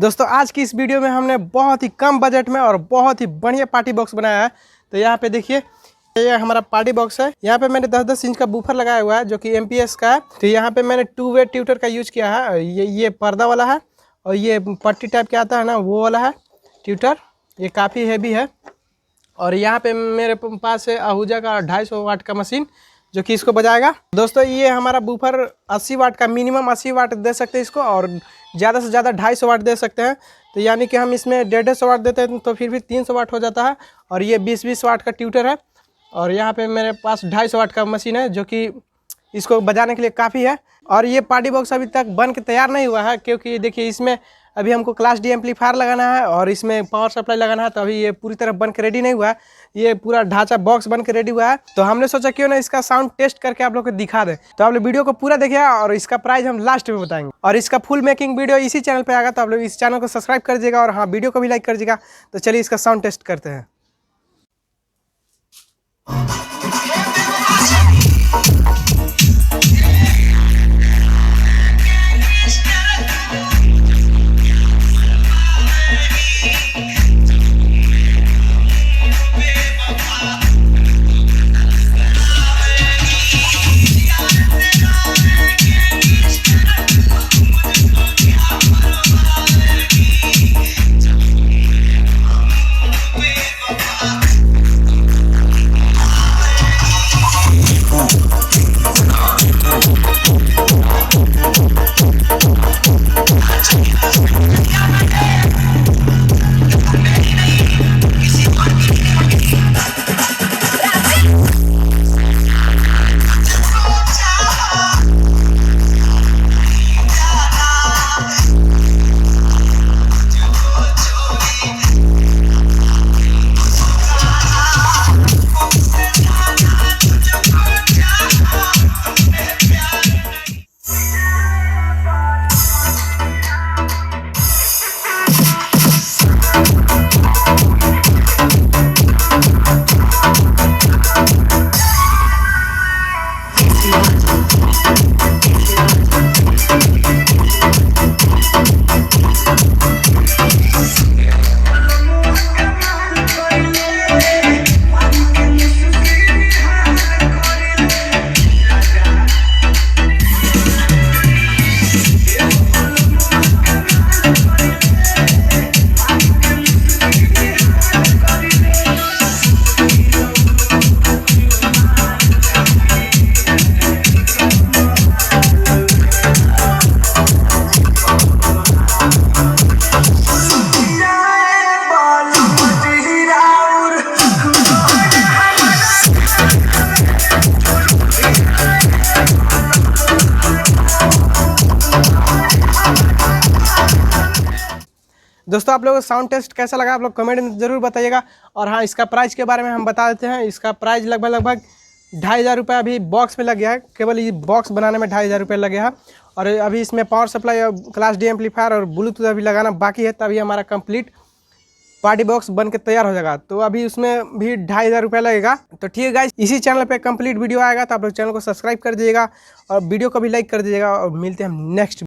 दोस्तों आज की इस वीडियो में हमने बहुत ही कम बजट में और बहुत ही बढ़िया पार्टी बॉक्स बनाया है। तो यहाँ पे देखिए ये हमारा पार्टी बॉक्स है। यहाँ पे मैंने 10-10 इंच का बूफर लगाया हुआ है जो कि MPS का है। तो यहाँ पे मैंने 2 वे ट्यूटर का यूज किया है। ये पर्दा वाला है और ये पट्टी टाइप के आता है ना, वो वाला है ट्यूटर। ये काफ़ी हैवी है। और यहाँ पे मेरे पास है आहूजा का 250 वाट का मशीन जो कि इसको बजाएगा। दोस्तों ये हमारा बूफर 80 वाट का, मिनिमम 80 वाट दे सकते हैं इसको, और ज़्यादा से ज़्यादा 250 वाट दे सकते हैं। तो यानी कि हम इसमें 150 वाट देते हैं तो फिर भी 300 वाट हो जाता है। और ये 20-20 वाट का ट्यूटर है। और यहाँ पे मेरे पास 250 वाट का मशीन है जो कि इसको बजाने के लिए काफ़ी है। और ये पार्टी बॉक्स अभी तक बन के तैयार नहीं हुआ है, क्योंकि देखिए इसमें अभी हमको क्लास D एम्पलीफायर लगाना है और इसमें पावर सप्लाई लगाना है। तो अभी ये पूरी तरह बन के रेडी नहीं हुआ है। ये पूरा ढांचा बॉक्स बन के रेडी हुआ है। तो हमने सोचा क्यों ना इसका साउंड टेस्ट करके आप लोग को दिखा दें। तो आप लोग वीडियो को पूरा देखिए और इसका प्राइस हम लास्ट में बताएंगे। और इसका फुल मेकिंग वीडियो इसी चैनल पर आएगा। तो आप लोग इस चैनल को सब्सक्राइब कर दीजिएगा और हाँ, वीडियो को भी लाइक कर दीजिएगा। तो चलिए इसका साउंड टेस्ट करते हैं। दोस्तों आप लोगों को साउंड टेस्ट कैसा लगा आप लोग कमेंट में ज़रूर बताइएगा। और हाँ, इसका प्राइस के बारे में हम बता देते हैं। इसका प्राइस लगभग 2,500 रुपये अभी बॉक्स में लग गया है। केवल ये बॉक्स बनाने में 2,500 रुपये लगे हैं। और अभी इसमें पावर सप्लाई और क्लास D एम्पलीफायर और ब्लूटूथ अभी लगाना बाकी है, तभी हमारा कंप्लीट पार्टी बॉक्स बन के तैयार हो जाएगा। तो अभी उसमें भी 2,500 रुपये लगेगा। तो ठीक है गाइस, इसी चैनल पे कंप्लीट वीडियो आएगा। तो आप लोग चैनल को सब्सक्राइब कर दीजिएगा और वीडियो को भी लाइक कर दीजिएगा। और मिलते हैं हम नेक्स्ट